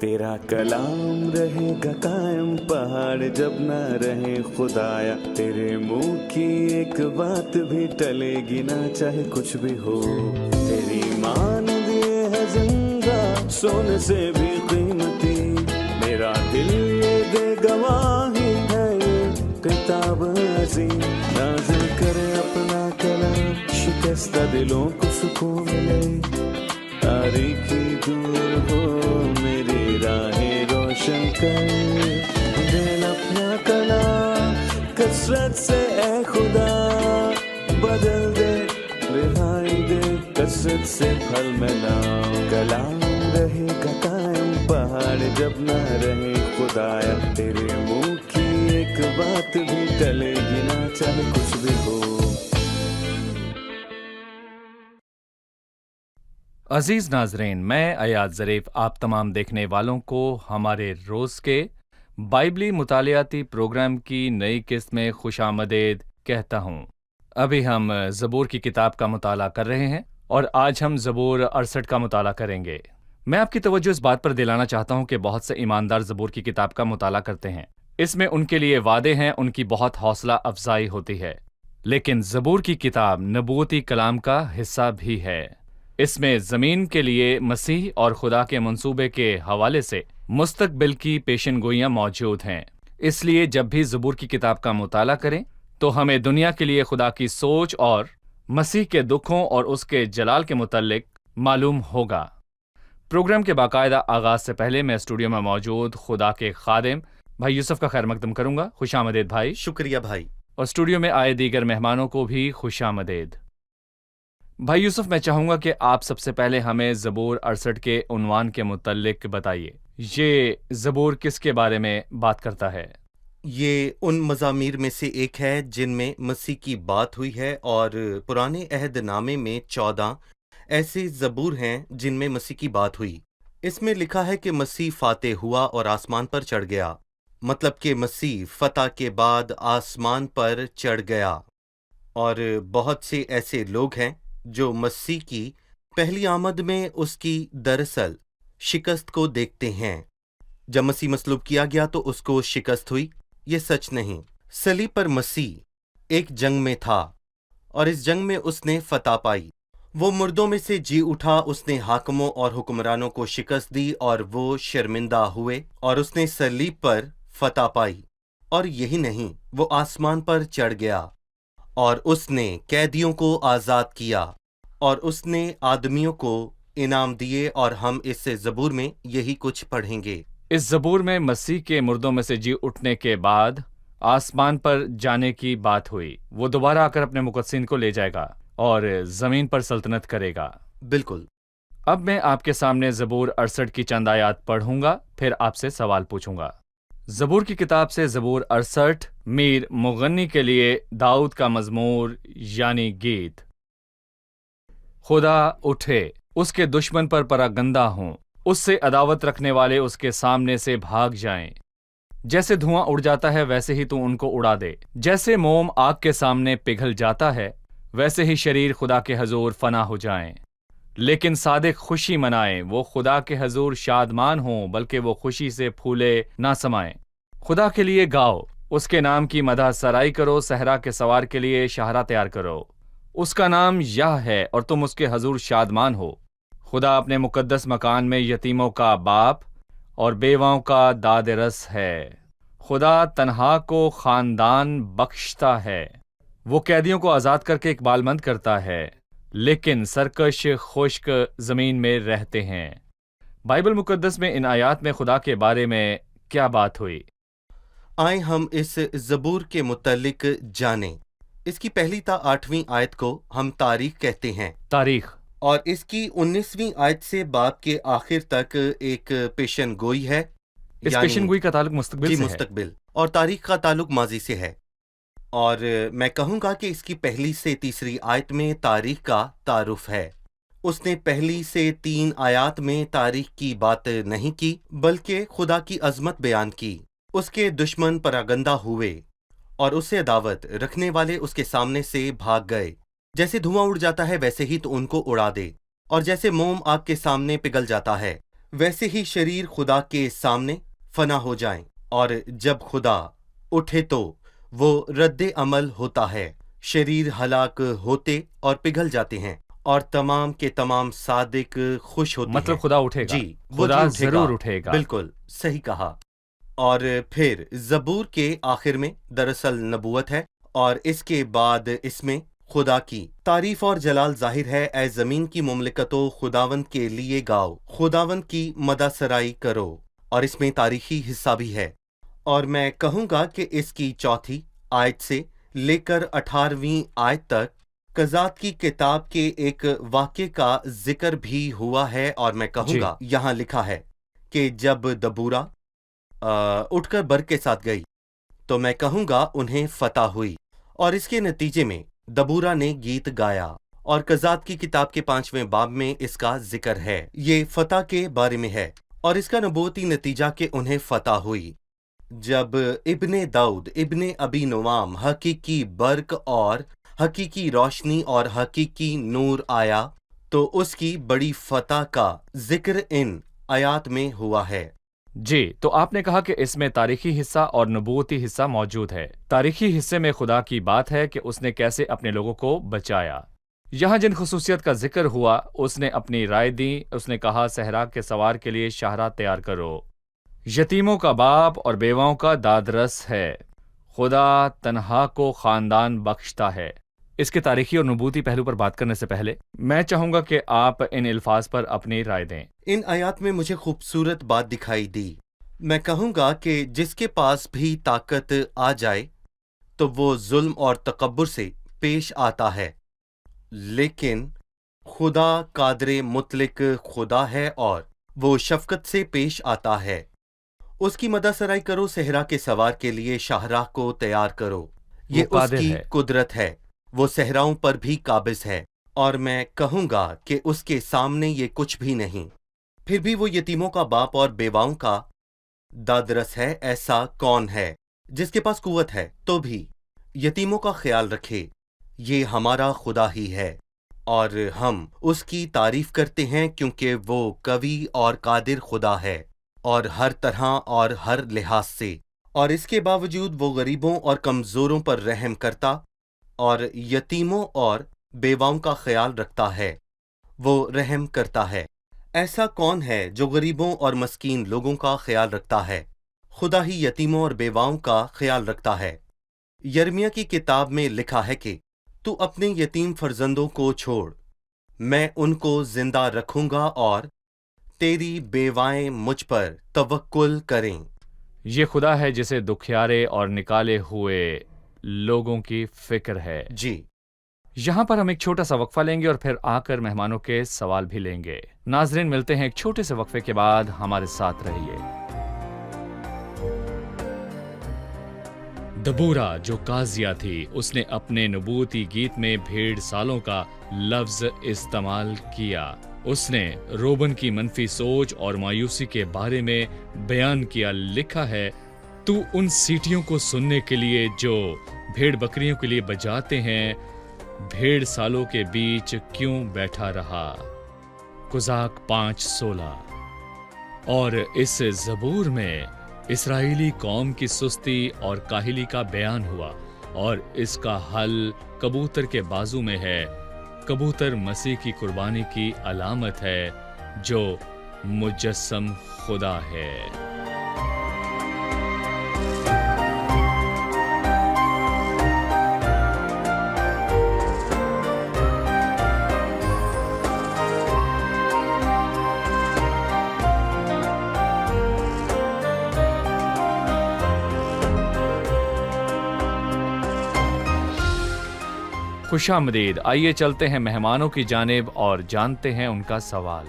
तेरा कलाम रहेगा कायम पहाड़ जब ना रहे खुदाया, तेरे मुंह की एक बात भी टलेगी ना चाहे कुछ भी हो। तेरी मान दिए है जिंदा सोने से भी कीमती, मेरा दिल ये दे गवाही है ये किताब अजीम। नाज़िल करे अपना कलाम, शिकस्ता दिलों को सुकून मिले, तारीखी दूर हो मेरी राहें रोशन कर। दिल अपना कलाम कसरत से ए खुदा बदल दे, रिहाई दे कसरत से फल मिला। कलाम रहेगा कायम पहाड़ जब ना रहे खुदाया, तेरे मुंह की एक बात भी टलेगी ना चाहे कुछ भी हो। अजीज नाजरीन, मैं अयाज ज़रीफ आप तमाम देखने वालों को हमारे रोज़ के बाइबली मुतालियाती प्रोग्राम की नई किस्त में खुशामदीद कहता हूँ। अभी हम ज़बूर की किताब का मुताला कर रहे हैं और आज हम ज़बूर 68 का मुताला करेंगे। मैं आपकी तवज्जो इस बात पर दिलाना चाहता हूँ कि बहुत से ईमानदार ज़बूर की किताब का मुताला करते हैं। इसमें उनके लिए वादे हैं, उनकी बहुत हौसला अफजाई होती है, लेकिन ज़बूर की किताब नबूवती कलाम का हिस्सा भी है। इसमें ज़मीन के लिए मसीह और खुदा के मंसूबे के हवाले से मुस्तकबिल की पेशनगोइयाँ मौजूद हैं। इसलिए जब भी ज़बूर की किताब का मुताला करें तो हमें दुनिया के लिए खुदा की सोच और मसीह के दुखों और उसके जलाल के मुतल्लिक मालूम होगा। प्रोग्राम के बाकायदा आगाज़ से पहले मैं स्टूडियो में मौजूद खुदा के खादिम भाई यूसुफ का खैर मकदम करूँगा। खुशामदीद भाई। शुक्रिया भाई। और स्टूडियो में आए दीगर मेहमानों को भी खुशामदीद। भाई यूसुफ, मैं चाहूँगा कि आप सबसे पहले हमें ज़बूर 68 के उन्वान के मुतल्लिक बताइए। ये ज़बूर किसके बारे में बात करता है? ये उन मज़ामीर में से एक है जिनमें मसीह की बात हुई है, और पुराने अहद नामे में 14 ऐसे ज़बूर हैं जिनमें मसीह की बात हुई। इसमें लिखा है कि मसीह फातेह हुआ और आसमान पर चढ़ गया, मतलब कि मसीह फतह के बाद आसमान पर चढ़ गया। और बहुत से ऐसे लोग हैं जो मसीह की पहली आमद में उसकी दरअसल शिकस्त को देखते हैं। जब मसीह मसलूब किया गया तो उसको शिकस्त हुई, ये सच नहीं। सलीब पर मसीह एक जंग में था और इस जंग में उसने फतह पाई। वो मुर्दों में से जी उठा, उसने हाकिमों और हुक्मरानों को शिकस्त दी और वो शर्मिंदा हुए और उसने सलीब पर फतह पाई। और यही नहीं, वो आसमान पर चढ़ गया और उसने कैदियों को आज़ाद किया और उसने आदमियों को इनाम दिए। और हम इस ज़बूर में यही कुछ पढ़ेंगे। इस ज़बूर में मसीह के मुर्दों में से जी उठने के बाद आसमान पर जाने की बात हुई। वो दोबारा आकर अपने मुक़द्दसीन को ले जाएगा और ज़मीन पर सल्तनत करेगा। बिल्कुल। अब मैं आपके सामने ज़बूर 68 की चंद आयात पढ़ूंगा, फिर आपसे सवाल पूछूंगा। ज़बूर की किताब से ज़बूर 68 मीर मुगन्नी के लिए दाऊद का मज़मूर यानी गीत। खुदा उठे, उसके दुश्मन पर परागंदा हों, उससे अदावत रखने वाले उसके सामने से भाग जाएं। जैसे धुआं उड़ जाता है वैसे ही तू उनको उड़ा दे, जैसे मोम आग के सामने पिघल जाता है वैसे ही शरीर खुदा के हजूर फना हो जाएं। लेकिन सादिक खुशी मनाएं, वो खुदा के हजूर शादमान हों, बल्कि वो खुशी से फूले ना समाएं। खुदा के लिए गाओ, उसके नाम की मदह सराई करो, सहरा के सवार के लिए शाहरा तैयार करो। उसका नाम यह है और तुम उसके हजूर शादमान हो। खुदा अपने मुकद्दस मकान में यतीमों का बाप और बेवाओं का दाद रस है। खुदा तन्हा को खानदान बख्शता है, वो कैदियों को आज़ाद करके इकबालमंद करता है, लेकिन सरकश खुश्क ज़मीन में रहते हैं। बाइबल मुकद्दस में इन आयात में खुदा के बारे में क्या बात हुई? आए हम इस ज़बूर के मुतल्लिक जानें। इसकी पहली ता 8वीं आयत को हम तारीख कहते हैं। तारीख। और इसकी 19वीं आयत से बाब के आखिर तक एक पेशन गोई है। इस पेशन गोई का ताल्लुक मुस्तकबिल से है। मुस्तकबिल। और तारीख का ताल्लुक माजी से है। और मैं कहूँगा कि इसकी पहली से तीसरी आयत में तारीख का तारुफ है। उसने पहली से 3 आयात में तारीख की बात नहीं की, बल्कि खुदा की अजमत बयान की। उसके दुश्मन परागंदा हुए और उसे अदावत रखने वाले उसके सामने से भाग गए। जैसे धुआं उड़ जाता है वैसे ही तो उनको उड़ा दे, और जैसे मोम आग के सामने पिघल जाता है वैसे ही शरीर खुदा के सामने फना हो जाएं, और जब खुदा उठे तो वो रद्द अमल होता है। शरीर हलाक होते और पिघल जाते हैं, और तमाम के तमाम सादिक खुश होते मतलब हैं। खुदा उठेगा। जी, वो खुदा जी उठेगा। जरूर उठेगा। बिल्कुल सही कहा। और फिर जबूर के आखिर में दरअसल नबूवत है, और इसके बाद इसमें खुदा की तारीफ और जलाल जाहिर है। ए जमीन की मुमलिकतो खुदावंद के लिए गाओ, खुदावंद की मदासराई करो। और इसमें तारीखी हिस्सा भी है, और मैं कहूँगा कि इसकी चौथी आयत से लेकर 18वीं आयत तक कज़ात की किताब के एक वाक़े का जिक्र भी हुआ है। और मैं कहूँगा यहाँ लिखा है कि जब दबूरा उठकर बर के साथ गई तो मैं कहूँगा उन्हें फतह हुई, और इसके नतीजे में दबूरा ने गीत गाया। और कज़ात की किताब के 5वें बाब में इसका जिक्र है। ये फतह के बारे में है, और इसका नबूवती नतीजा कि उन्हें फतह हुई। जब इब्ने दाऊद इब्ने अबी नवाम हकीकी बर्क और हकीकी रोशनी और हकीकी नूर आया, तो उसकी बड़ी फतह का जिक्र इन आयात में हुआ है। जी, तो आपने कहा कि इसमें तारीखी हिस्सा और नबूवती हिस्सा मौजूद है। तारीखी हिस्से में खुदा की बात है कि उसने कैसे अपने लोगों को बचाया। यहाँ जिन खसूसियत का जिक्र हुआ, उसने अपनी राय दी। उसने कहा सहरा के सवार के लिए शाहरा तैयार करो, यतीमों का बाप और बेवाओं का दादरस है, खुदा तन्हा को खानदान बख्शता है। इसके तारीखी और नबूती पहलू पर बात करने से पहले मैं चाहूंगा कि आप इन अल्फाज पर अपनी राय दें। इन आयात में मुझे खूबसूरत बात दिखाई दी। मैं कहूँगा कि जिसके पास भी ताकत आ जाए तो वो जुल्म और तकब्बुर से पेश आता है, लेकिन खुदा कादरे मुतलिक खुदा है और वो शफकत से पेश आता है। उसकी मदासराई करो, सहरा के सवार के लिए शाहराह को तैयार करो। ये उसकी कुदरत है, वो सहराओं पर भी काबिज है, और मैं कहूँगा कि उसके सामने ये कुछ भी नहीं। फिर भी वो यतीमों का बाप और बेवाओं का दादरस है। ऐसा कौन है जिसके पास कुव्वत है तो भी यतीमों का ख्याल रखे? ये हमारा खुदा ही है, और हम उसकी तारीफ करते हैं क्योंकि वो कवी और कादिर खुदा है, और हर तरह और हर लिहाज से। और इसके बावजूद वो गरीबों और कमज़ोरों पर रहम करता और यतीमों और बेवाओं का ख्याल रखता है। वो रहम करता है। ऐसा कौन है जो गरीबों और मस्कीन लोगों का ख्याल रखता है? खुदा ही यतीमों और बेवाओं का ख्याल रखता है। यर्मिया की किताब में लिखा है कि तू अपने यतीम फर्जंदों को छोड़, मैं उनको जिंदा रखूंगा और तेरी बेवाएं मुझ पर तवक्कुल करें। ये खुदा है जिसे दुखियारे और निकाले हुए लोगों की फिक्र है। जी, यहाँ पर हम एक छोटा सा वक्फा लेंगे और फिर आकर मेहमानों के सवाल भी लेंगे। नाजरीन, मिलते हैं एक छोटे से वक्फे के बाद। हमारे साथ रहिए। दबूरा जो काजिया थी, उसने अपने नबूती गीत में भेड़ सालों का लफ्ज इस्तेमाल किया। उसने रोबन की मनफी सोच और मायूसी के बारे में बयान किया। लिखा है, तू उन सीटियों को सुनने के लिए जो भेड़ बकरियों के लिए बजाते हैं, भेड़ सालों के बीच क्यों बैठा रहा। कुज़ाक 5:16। और इस ज़बूर में इस्राएली कौम की सुस्ती और काहिली का बयान हुआ, और इसका हल कबूतर के बाजू में है। कबूतर मसीह की कुर्बानी की अलामत है जो मुजस्सम खुदा है। खुशामदीद। आइए चलते हैं मेहमानों की जानिब और जानते हैं उनका सवाल।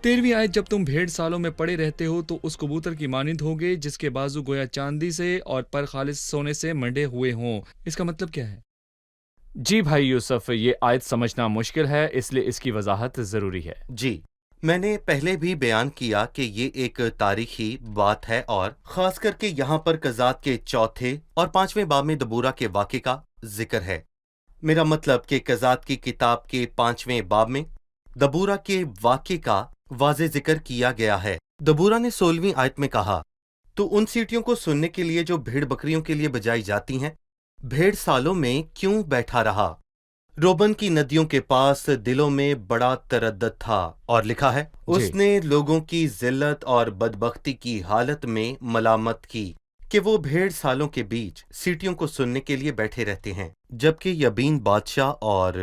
13वीं आयत, जब तुम भेड़ सालों में पड़े रहते हो तो उस कबूतर की मानिंद होगे जिसके बाजू गोया चांदी से और पर खालिस सोने से मंडे हुए हों। इसका मतलब क्या है? जी भाई यूसुफ, ये आयत समझना मुश्किल है, इसलिए इसकी वजाहत जरूरी है। जी, मैंने पहले भी बयान किया कि ये एक तारीखी बात है, और खास करके यहाँ पर कज़ात के 4 और 5वें बाब में दबूरा के वाक़े का जिक्र है। मेरा मतलब कि कज़ात की किताब के 5वें बाब में दबूरा के वाक़े का वाज़े जिक्र किया गया है। दबूरा ने 16वीं आयत में कहा, तो उन सीटियों को सुनने के लिए जो भेड़ बकरियों के लिए बजाई जाती हैं, भेड़ सालों में क्यों बैठा रहा? रोबन की नदियों के पास दिलों में बड़ा तरद्दुद था। और लिखा है, उसने लोगों की जिल्लत और बदबख्ती की हालत में मलामत की कि वो भेड़ सालों के बीच सीटियों को सुनने के लिए बैठे रहते हैं, जबकि यबीन बादशाह और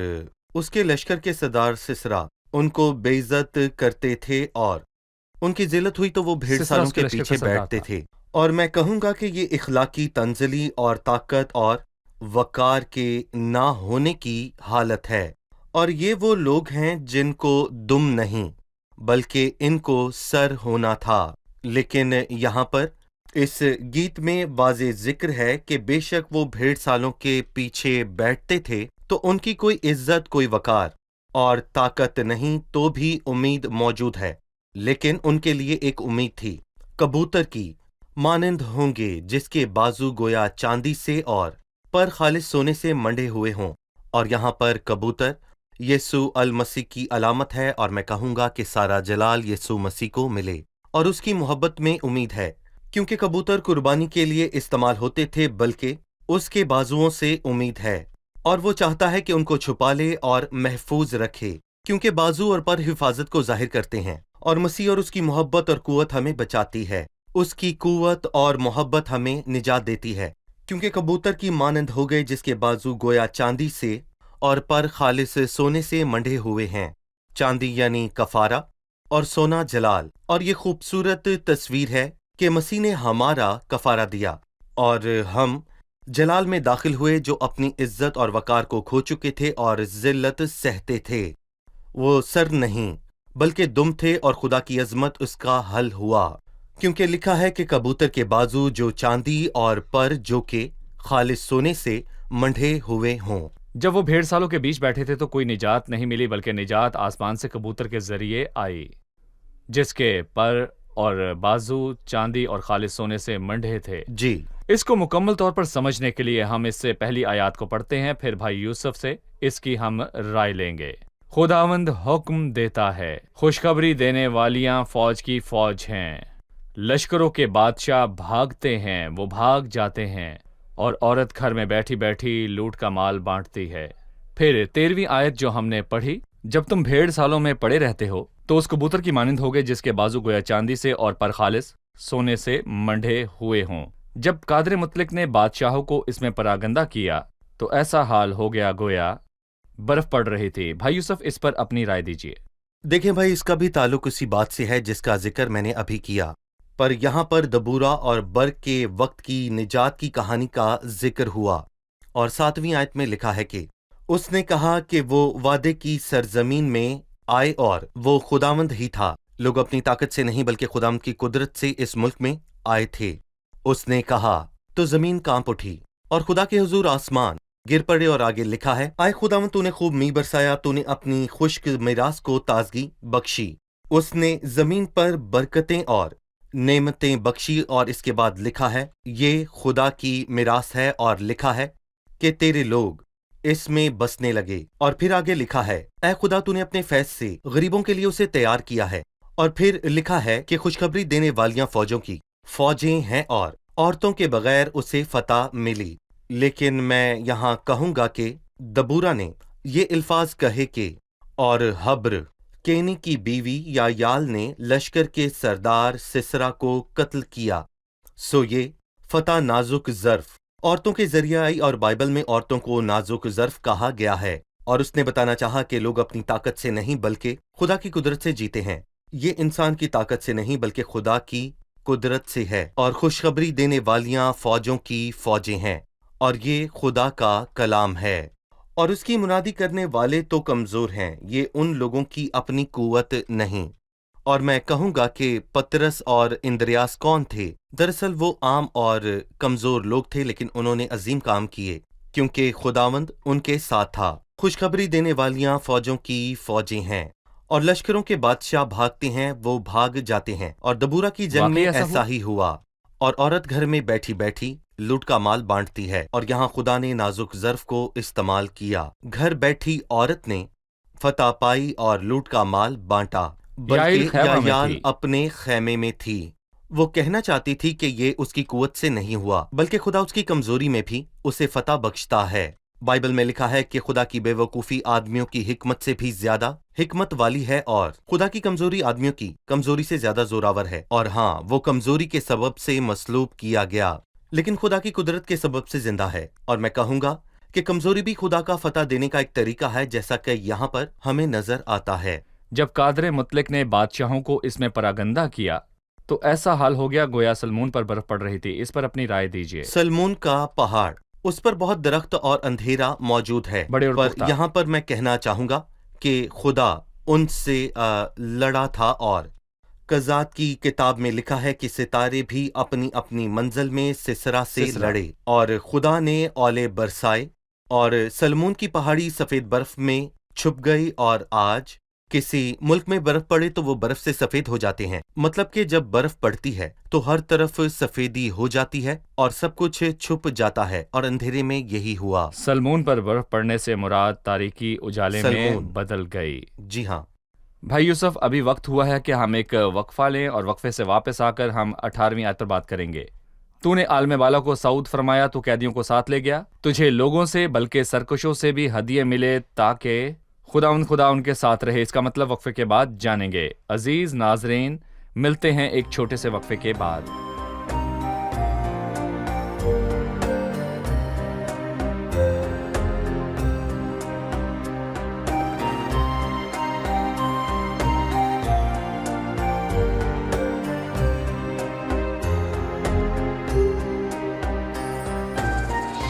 उसके लश्कर के सरदार सिसरा उनको बेइज्जत करते थे और उनकी जिल्लत हुई तो वो भेड़ सिसरा सालों उसके के लश्कर पीछे का सरदार बैठते था। थे। और मैं कहूंगा कि ये इखलाकी तंजली और ताकत और वकार के ना होने की हालत है। और ये वो लोग हैं जिनको दुम नहीं बल्कि इनको सर होना था। लेकिन यहाँ पर इस गीत में वाज़े जिक्र है कि बेशक वो भेड़ सालों के पीछे बैठते थे तो उनकी कोई इज्जत, कोई वकार और ताकत नहीं, तो भी उम्मीद मौजूद है। लेकिन उनके लिए एक उम्मीद थी, कबूतर की मानंद होंगे जिसके बाजू गोया चांदी से और पर खालिस सोने से मंडे हुए हों। और यहाँ पर कबूतर यीशु अल मसीह की अलामत है। और मैं कहूँगा कि सारा जलाल यीशु मसीह को मिले और उसकी मोहब्बत में उम्मीद है, क्योंकि कबूतर कुर्बानी के लिए इस्तेमाल होते थे, बल्कि उसके बाजुओं से उम्मीद है और वो चाहता है कि उनको छुपा ले और महफूज रखे, क्योंकि बाजू और पर हिफाजत को जाहिर करते हैं। और मसीह और उसकी मोहब्बत और कुव्वत हमें बचाती है। उसकी कुव्वत और मोहब्बत हमें निजात देती है, क्योंकि कबूतर की मानंद हो गए जिसके बाजू गोया चांदी से और पर खालिस सोने से मंडे हुए हैं। चांदी यानी कफारा और सोना जलाल। और ये खूबसूरत तस्वीर है कि मसीह ने हमारा कफारा दिया और हम जलाल में दाखिल हुए, जो अपनी इज्जत और वकार को खो चुके थे और जिल्लत सहते थे। वो सर नहीं बल्कि दुम थे और खुदा की अजमत उसका हल हुआ, क्योंकि लिखा है कि कबूतर के बाजू जो चांदी और पर जो के खालिस सोने से मंढे हुए हों। जब वो भेड़ सालों के बीच बैठे थे तो कोई निजात नहीं मिली, बल्कि निजात आसमान से कबूतर के जरिए आई, जिसके पर और बाजू चांदी और खालिस सोने से मंढे थे। जी, इसको मुकम्मल तौर पर समझने के लिए हम इससे पहली आयत को पढ़ते हैं, फिर भाई यूसुफ से इसकी हम राय लेंगे। खुदावंद हुक्म देता है, खुशखबरी देने वालियां फौज की फौज हैं, लश्करों के बादशाह भागते हैं, वो भाग जाते हैं, और औरत घर में बैठी बैठी लूट का माल बांटती है। फिर 13वीं आयत जो हमने पढ़ी, जब तुम भेड़ सालों में पड़े रहते हो तो उस कबूतर की मानंद होगे जिसके बाजू गोया चांदी से और पर खालिस सोने से मंढे हुए हों। जब कादर मुतलक ने बादशाहों को इसमें परागंदा किया तो ऐसा हाल हो गया गोया बर्फ पड़ रही थी। भाई यूसुफ, इस पर अपनी राय दीजिए। देखें भाई, इसका भी ताल्लुक उसी बात से है जिसका जिक्र मैंने अभी किया, पर यहाँ पर दबूरा और बर्क के वक्त की निजात की कहानी का जिक्र हुआ। और 7वीं आयत में लिखा है कि उसने कहा कि वो वादे की सरजमीन में आए और वो खुदावंद ही था। लोग अपनी ताकत से नहीं बल्कि खुदावंद की कुदरत से इस मुल्क में आए थे। उसने कहा तो जमीन कांप उठी और खुदा के हुजूर आसमान गिर पड़े। और आगे लिखा है, आए खुदावंद, तूने खूब मींह बरसाया, तूने अपनी खुश्क मिरास को ताजगी बख्शी, उसने जमीन पर बरकतें और नेमतें बख्शी। और इसके बाद लिखा है, ये खुदा की मिरास है, और लिखा है कि तेरे लोग इसमें बसने लगे। और फिर आगे लिखा है, ऐ खुदा, तूने अपने फैज से गरीबों के लिए उसे तैयार किया है। और फिर लिखा है कि खुशखबरी देने वालियां फौजों की फौजें हैं और औरतों के बगैर उसे फतह मिली। लेकिन मैं यहाँ कहूंगा कि दबूरा ने ये अल्फाज कहे कि और हब्र केनी की बीवी या याल ने लश्कर के सरदार सिसरा को कत्ल किया। सो ये फतह नाजुक ज़र्फ औरतों के जरिए आई, और बाइबल में औरतों को नाजुक ज़र्फ कहा गया है। और उसने बताना चाहा कि लोग अपनी ताकत से नहीं बल्कि खुदा की कुदरत से जीते हैं। ये इंसान की ताकत से नहीं बल्कि खुदा की कुदरत से है। और खुशखबरी देने वालियां फौजों की फौजें हैं, और ये खुदा का कलाम है। और उसकी मुनादी करने वाले तो कमजोर हैं, ये उन लोगों की अपनी कुव्वत नहीं। और मैं कहूंगा कि पतरस और इंद्रियास कौन थे? दरअसल वो आम और कमजोर लोग थे, लेकिन उन्होंने अजीम काम किए क्योंकि खुदावंद उनके साथ था। खुशखबरी देने वालियां फौजों की फौजें हैं, और लश्करों के बादशाह भागते हैं, वो भाग जाते हैं। और दबूरा की जंग में ऐसा ही हुआ। और औरत घर में बैठी बैठी लूट का माल बांटती है। और यहाँ खुदा ने नाजुक ज़र्फ को इस्तेमाल किया। घर बैठी औरत ने फतह पाई और लूट का माल बांटा। याइल बल्कि खैमा में यायाल थी। अपने खैमे में थी। वो कहना चाहती थी कि ये उसकी कुव्वत से नहीं हुआ, बल्कि खुदा उसकी कमजोरी में भी उसे फतह बख्शता है। बाइबल में लिखा है कि खुदा की बेवकूफ़ी आदमियों की हिकमत से भी ज्यादा हिकमत वाली है, और खुदा की कमजोरी आदमियों की कमजोरी से ज्यादा जोरावर है। और हाँ, वो कमजोरी के सबब से मसलूब किया गया, लेकिन खुदा की कुदरत के सबब से जिंदा है। और मैं कहूंगा कि कमजोरी भी खुदा का फतह देने का एक तरीका है, जैसा कि यहाँ पर हमें नजर आता है। जब कादर मुतलक ने बादशाहों को इसमें परागंदा किया तो ऐसा हाल हो गया गोया सलमून पर बर्फ पड़ रही थी। इस पर अपनी राय दीजिए। सलमून का पहाड़, उस पर बहुत दरख्त और अंधेरा मौजूद है, बड़े और पर पुख्ता। यहाँ पर मैं कहना चाहूंगा कि खुदा उनसे लड़ा था। और कज़ात की किताब में लिखा है कि सितारे भी अपनी अपनी मंजिल में सिसरा से सिसरा। लड़े, और खुदा ने ओले बरसाए और सलमून की पहाड़ी सफेद बर्फ में छुप गई। और आज किसी मुल्क में बर्फ पड़े तो वो बर्फ से सफेद हो जाते हैं। मतलब कि जब बर्फ पड़ती है तो हर तरफ सफेदी हो जाती है और सब कुछ छुप जाता है, और अंधेरे में यही हुआ। सलमून पर बर्फ पड़ने से मुराद तारीकी उजाले सलमून। में बदल गई। जी हाँ। भाई यूसुफ, अभी वक्त हुआ है कि हम एक वक्फा लें और वक्फे से वापस आकर हम 18वीं आयत पर बात करेंगे। तूने आलम बाला को सऊद फरमाया, तो कैदियों को साथ ले गया। तुझे लोगों से बल्कि सरकशों से भी हदिये मिले ताकि खुदा उनके साथ रहे। इसका मतलब वक्फे के बाद जानेंगे। अजीज नाजरीन, मिलते हैं एक छोटे से वक्फे के बाद।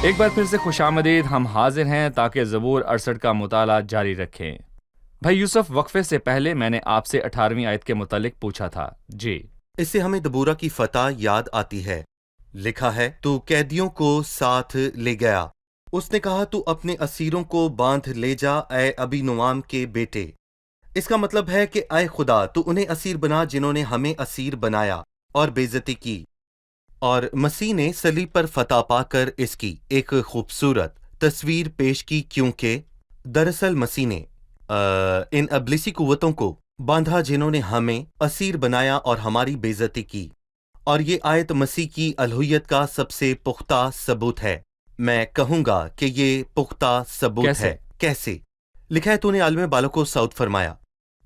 एक बार फिर से खुशामदीद। हम हाजिर हैं ताकि ज़बूर 68 का मुताला जारी रखें। भाई यूसुफ, वक्फे से पहले मैंने आपसे 18वीं आयत के मुतालिक पूछा था। जी। इससे हमें दबूरा की फतह याद आती है। लिखा है, तू कैदियों को साथ ले गया। उसने कहा, तू अपने असीरों को बांध ले जा, ऐ अबी नुआम के बेटे। इसका मतलब है कि ऐ खुदा, तू उन्हें असीर बना जिन्होंने हमें असीर बनाया और बेइज्जती की। और मसीह ने सलीब पर फतह पाकर इसकी एक खूबसूरत तस्वीर पेश की, क्योंकि दरअसल मसीह ने इन अबलिसी कुव्वतों को बांधा जिन्होंने हमें असीर बनाया और हमारी बेइज्जती की। और ये आयत मसीह की अलहुयत का सबसे पुख्ता सबूत है। मैं कहूंगा कि ये पुख्ता सबूत कैसे? है। कैसे? लिखा है, तूने आलम बाला को सऊद फरमाया।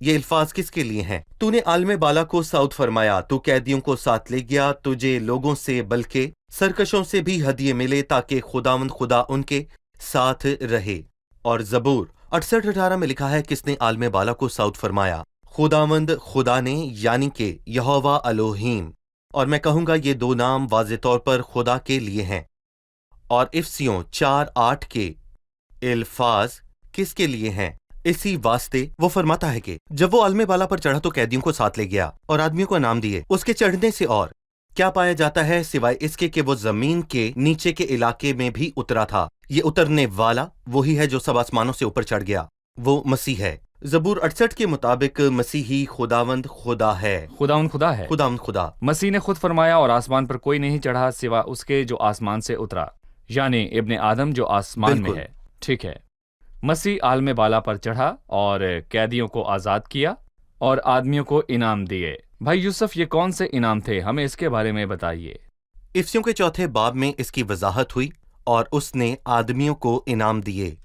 ये अल्फाज किसके लिए हैं? तूने आलम बाला को सऊद फरमाया, तू कैदियों को साथ ले गया। तुझे लोगों से बल्कि सरकशों से भी हदिये मिले ताकि खुदावंद खुदा उनके साथ रहे। और ज़बूर 68:18 में लिखा है, किसने आलम बाला को सऊद फरमाया? खुदावंद खुदा ने, यानी कि यहोवा अलोहीम। और मैं कहूंगा ये दो नाम वाज़े तौर पर खुदा के लिए हैं। और इफ्सियों 4:8 के अल्फाज किसके लिए हैं? इसी वास्ते वो फरमाता है कि जब वो आलम बाला पर चढ़ा तो कैदियों को साथ ले गया और आदमियों को इनाम दिए। उसके चढ़ने से और क्या पाया जाता है सिवाय इसके कि वो जमीन के नीचे के इलाके में भी उतरा था। ये उतरने वाला वही है जो सब आसमानों से ऊपर चढ़ गया, वो मसीह है। ज़बूर 68 के मुताबिक मसीह ही खुदावंद खुदा है। खुदाउन खुदा है। खुदावंद खुदा। मसीह ने खुद फरमाया, और आसमान पर कोई नहीं चढ़ा सिवा उसके जो आसमान से उतरा, यानी इब्ने आदम जो आसमान में बिल्कुल। है। ठीक है, मसीह आलम बाला पर चढ़ा और कैदियों को आज़ाद किया और आदमियों को इनाम दिए। भाई यूसुफ, ये कौन से इनाम थे? हमें इसके बारे में बताइए। इफ्सियों के 4 बाब में इसकी वजाहत हुई और उसने आदमियों को इनाम दिए।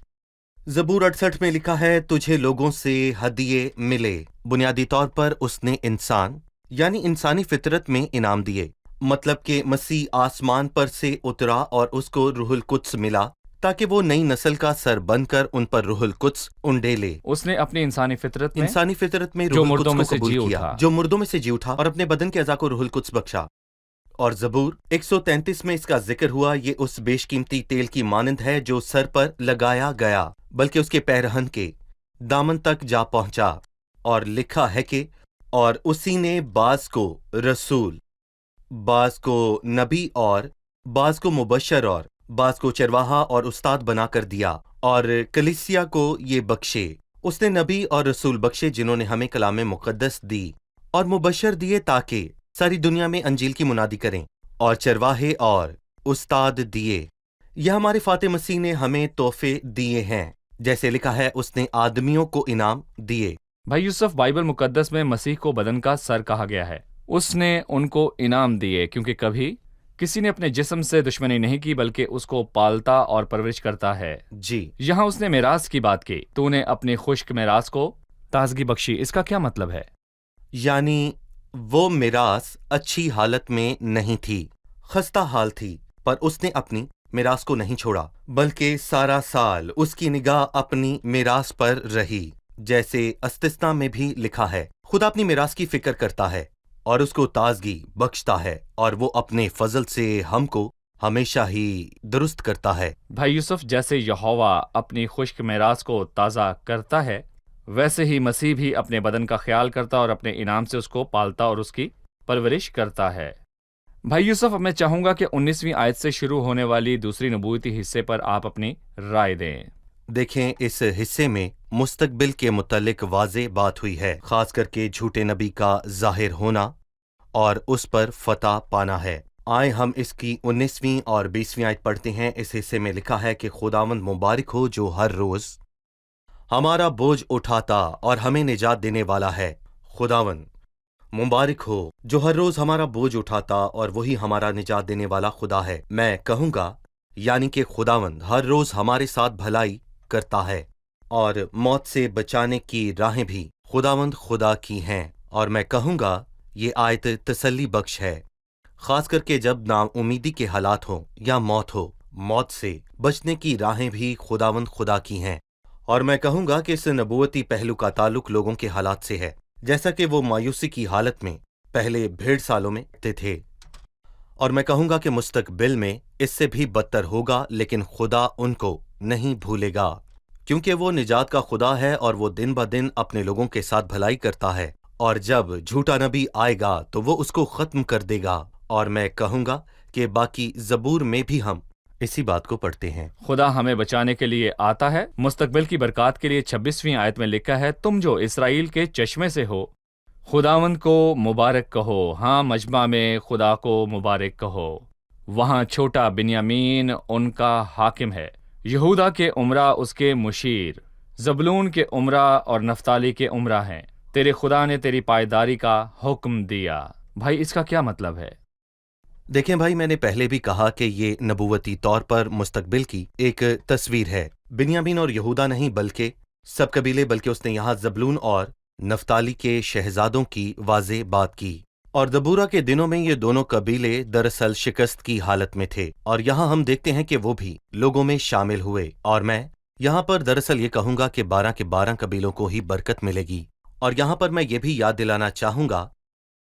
ज़बूर 68 में लिखा है, तुझे लोगों से हदिये मिले। बुनियादी तौर पर उसने इंसान यानी इंसानी फितरत में इनाम दिए। मतलब कि मसीह आसमान पर से उतरा और उसको रूहुल कुद्स मिला ताकि वो नई नस्ल का सर बनकर उन पर रूहुल कुद्स उंडेले। उसने अपनी इंसानी फितरत में में जो रूहुल मुर्दों कुद्स में को से कबूल जी किया, उठा। जो मुर्दों में से जी उठा और अपने बदन के अज़ा को रूहुल कुद्स बख्शा। और ज़बूर 133 में इसका जिक्र हुआ। ये उस बेशकीमती तेल की मानंद है जो सर पर लगाया गया, बल्कि उसके पैरहन के दामन तक जा पहुंचा। और लिखा है कि और उसी ने बाज को रसूल, बाज को नबी और बाज को मुबशर और बाज को चरवाहा और उस्ताद बना कर दिया। और कलीसिया को ये बख्शे। उसने नबी और रसूल बख्शे जिन्होंने हमें कलाम मुक़द्दस दी, और मुबशर दिए ताकि सारी दुनिया में अंजील की मुनादी करें, और चरवाहे और उस्ताद दिए। यह हमारे फाते मसीह ने हमें तोहफे दिए हैं। जैसे लिखा है, उसने आदमियों को इनाम दिए। भाई यूसुफ, बाइबल मुकद्दस में मसीह को बदन का सर कहा गया है। उसने उनको इनाम दिए क्योंकि कभी किसी ने अपने जिस्म से दुश्मनी नहीं की बल्कि उसको पालता और परवरिश करता है। जी, यहाँ उसने मिरास की बात की। तूने अपनी खुश्क मिरास को ताजगी बख्शी, इसका क्या मतलब है? यानी वो मिरास अच्छी हालत में नहीं थी, खस्ता हाल थी, पर उसने अपनी मिरास को नहीं छोड़ा, बल्कि सारा साल उसकी निगाह अपनी मिरास पर रही। जैसे इस्तिस्ना में भी लिखा है, खुदा अपनी मिरास की फिक्र करता है और उसको ताजगी बख्शता है, और वो अपने फजल से हमको हमेशा ही दुरुस्त करता है। भाई यूसुफ, जैसे यहोवा अपनी खुश्क मिरास को ताज़ा करता है, वैसे ही मसीह भी अपने बदन का ख्याल करता और अपने इनाम से उसको पालता और उसकी परवरिश करता है। भाई यूसुफ, अब मैं चाहूंगा कि 19वीं आयत से शुरू होने वाली दूसरी नबूवती हिस्से पर आप अपनी राय दें। देखें, इस हिस्से में मुस्तकबिल के मुतल्लिक वाज़े बात हुई है, खास करके झूठे नबी का जाहिर होना और उस पर फतह पाना है। आए हम इसकी 19वीं और 20वीं आयत पढ़ते हैं। इस हिस्से में लिखा है कि खुदावंद मुबारक हो जो हर रोज हमारा बोझ उठाता और हमें निजात देने वाला है। खुदावंद मुबारक हो जो हर रोज हमारा बोझ उठाता और वही हमारा निजात देने वाला खुदा है। मैं कहूँगा यानी कि खुदावंद हर रोज हमारे साथ भलाई करता है और मौत से बचाने की राहें भी खुदावंद खुदा की हैं। और मैं कहूँगा ये आयत तसल्ली बख्श है, खास करके जब नाउमीदी के हालात हो या मौत हो। मौत से बचने की राहें भी खुदावंद खुदा की हैं। और मैं कहूँगा कि इस नबूवती पहलू का ताल्लुक लोगों के हालात से है, जैसा कि वो मायूसी की हालत में पहले 1.5 सालों में थे। और मैं कहूँगा कि मुस्तकबिल में इससे भी बदतर होगा, लेकिन खुदा उनको नहीं भूलेगा, क्योंकि वो निजात का खुदा है और वो दिन ब दिन अपने लोगों के साथ भलाई करता है। और जब झूठा नबी आएगा तो वो उसको खत्म कर देगा। और मैं कहूँगा कि बाकी ज़बूर में भी हम इसी बात को पढ़ते हैं। खुदा हमें बचाने के लिए आता है। मुस्तकबिल की बरकत के लिए 26वीं आयत में लिखा है, तुम जो इसराइल के चश्मे से हो खुदावंद को मुबारक कहो। हाँ, मजमा में खुदा को मुबारक कहो। वहाँ छोटा बिन्यामीन उनका हाकिम है, यहूदा के उमरा उसके मुशीर, जबलून के उमरा और नफ्ताली के उमरा हैं। तेरे खुदा ने तेरी पायदारी का हुक्म दिया। भाई, इसका क्या मतलब है? देखें भाई, मैंने पहले भी कहा कि ये नबूवती तौर पर मुस्तकबिल की एक तस्वीर है। बिन्यामीन और यहूदा नहीं बल्कि सब कबीले, बल्कि उसने यहाँ जबलून और नफ्ताली के शहजादों की वाज़े बात की। और दबूरा के दिनों में ये दोनों कबीले दरअसल शिकस्त की हालत में थे, और यहाँ हम देखते हैं कि वो भी लोगों में शामिल हुए। और मैं यहाँ पर दरअसल ये कहूँगा कि 12 के 12 कबीलों को ही बरकत मिलेगी। और यहाँ पर मैं ये भी याद दिलाना चाहूँगा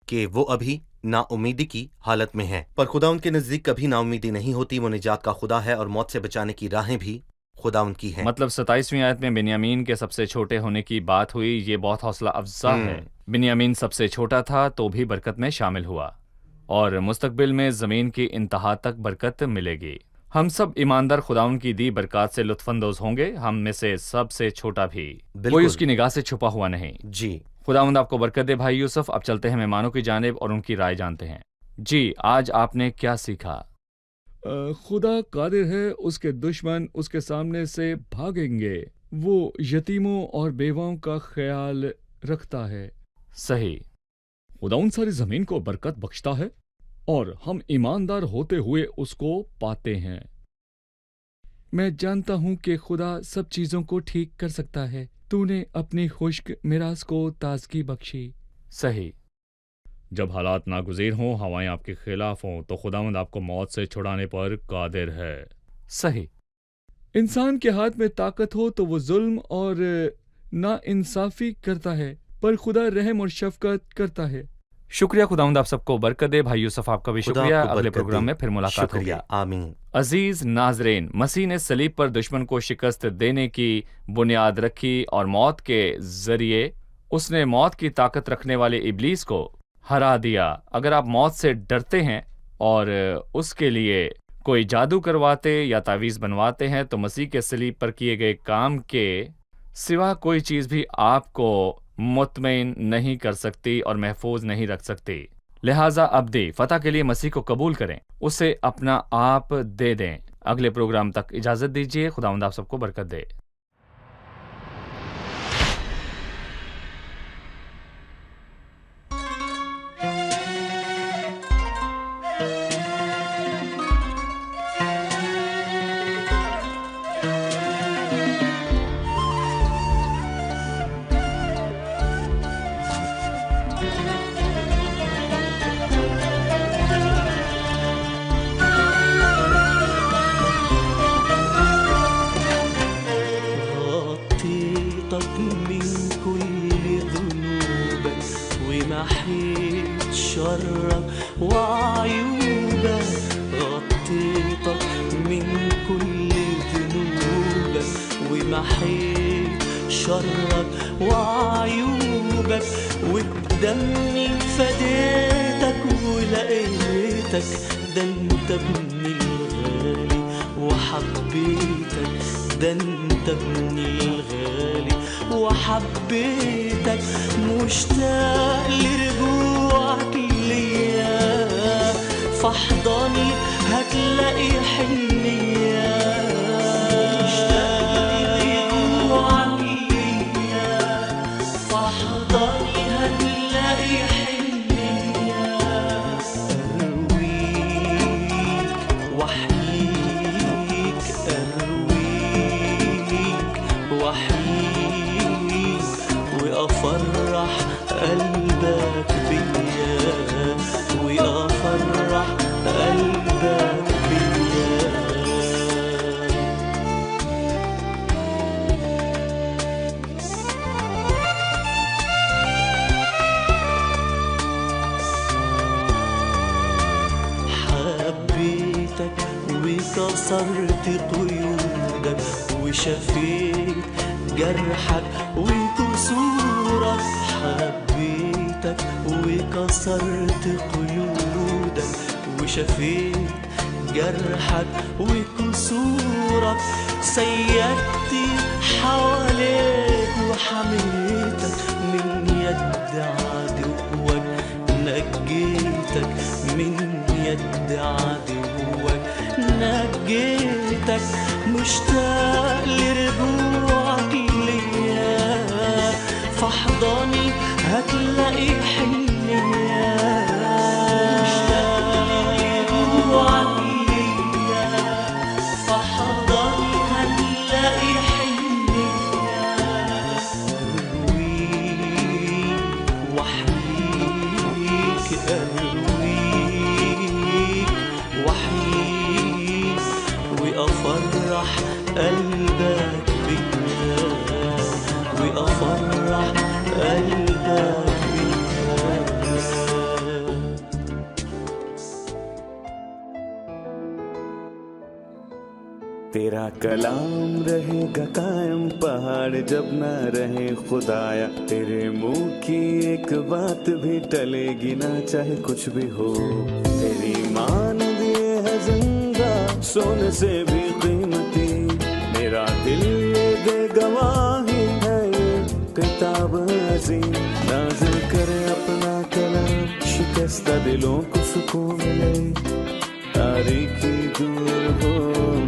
कि वो अभी नाउमीदी की हालत में हैं, पर खुदा उनके नज़दीक कभी नाउमीदी नहीं होती। वो निजात का खुदा है और मौत से बचाने की राहें भी खुदा उनकी हैं। मतलब 27वीं आयत में बिन्यामीन के सबसे छोटे होने की बात हुई। ये बहुत हौसला अफजा है। बिन्यामीन सबसे छोटा था तो भी बरकत में शामिल हुआ, और मुस्तकबिल में ज़मीन की इंतहा तक बरकत मिलेगी। हम सब ईमानदार खुदाउन की दी बरकत से लुत्फानंदोज होंगे, हम में से सबसे छोटा भी कोई उसकी निगाह से छुपा हुआ नहीं। जी, खुदावंद आपको बरकत दे भाई यूसुफ। अब चलते हैं मेहमानों की जानिब और उनकी राय जानते हैं। जी, आज आपने क्या सीखा? खुदा कादिर है, उसके दुश्मन उसके सामने से भागेंगे। वो यतीमों और बेवाओं का ख्याल रखता है। सही। खुदा उन सारी जमीन को बरकत बख्शता है और हम ईमानदार होते हुए उसको पाते हैं। मैं जानता हूँ कि खुदा सब चीज़ों को ठीक कर सकता है। तूने अपनी खुश्क मिरास को ताजगी बख्शी। सही। जब हालात नागुज़ीर हों, हवाएं आपके खिलाफ हों, तो खुदावंद आपको मौत से छुड़ाने पर कादिर है। सही। इंसान के हाथ में ताकत हो तो वो जुल्म और नाइंसाफी करता है, पर खुदा रहम और शफकत करता है। शुक्रिया खुदावंद आप सबको बरकत दे। भाई यूसुफ आपका भी खुदा शुक्रिया। आपको अगले बरकत प्रोग्राम दे। में फिर मुलाकात होगी। शुक्रिया, आमीन। अजीज नाजरीन, मसीह ने सलीब पर दुश्मन को शिकस्त देने की बुनियाद रखी और मौत के जरिए उसने मौत की ताकत रखने वाले इब्लीस को हरा दिया। अगर आप मौत से डरते हैं और उसके लिए कोई जादू करवाते या तावीज़ बनवाते हैं, तो मसीह के सलीब पर किए गए काम के सिवा कोई चीज़ भी आपको मुतमईन नहीं कर सकती और महफूज नहीं रख सकती। लिहाजा अब्दी फतह के लिए मसीह को कबूल करें, उसे अपना आप दे दें। अगले प्रोग्राम तक इजाज़त दीजिए। खुदावंद आप सबको बरकत दे। من كل ذنوبك ومحيت شرك وعيوبك، غطيتك من كل ذنوبك ومحيت شرك وعيوبك، وبدمي فديتك ولقيتك، ده انت ابني الغالي وحبيتك، ده انت ابني الغالي وحبيتك، مشتاق لرجوعك ليا، فاحضني هتلاقي حنية، مشتاق لرجوعك ليا، فاحضني هتلاقي حنية، أرويك وأحييك، أرويك وأحييك، وأفرح قلبك بيا، وأفرح قلبك بيا. حبيتك وكسرت قيودك وشفيت جرحك وكسورك، حبيتك وكسرت قيودك وشفيت جرحك وكسورك، سيدت حواليك وحميتك من يد عدوك، نجيتك من يد عدوك، نجيتك، مشتاق لرجوعك ليا، فاحضني هتلاقي حنية، مشتاق لرجوعك ليا، فاحضني هتلاقي حنية، أرويك وأحييك، أرويك وأحييك، وأفرح قلبك بيا، وأفرح قلبك بيا. तेरा कलाम रहेगा कायम पहाड़ जब ना रहे खुदाया, तेरे मुंह की एक बात भी टलेगी ना चाहे कुछ भी हो, तेरी मान दिए है जिंदा सोने से भी कीमती, मेरा दिल ये दे गवाही है ये किताब अजीम, नाज़िल करे अपना कलाम शिकस्ता दिलों को सुकून मिले, तारीकी दूर हो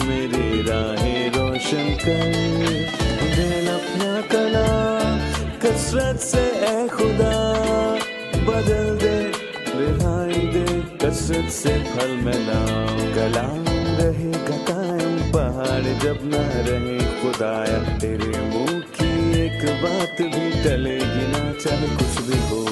मेरी राहें रोशन कर, दिल अपना कलाम कसरत से ए खुदा बदल दे, रिहाई दे कसरत से फल मिलाओ, कलाम रहेगा कायम पहाड़ जब ना रहे खुदाया, तेरे मुंह की एक बात भी टलेगी ना चाहे कुछ भी हो,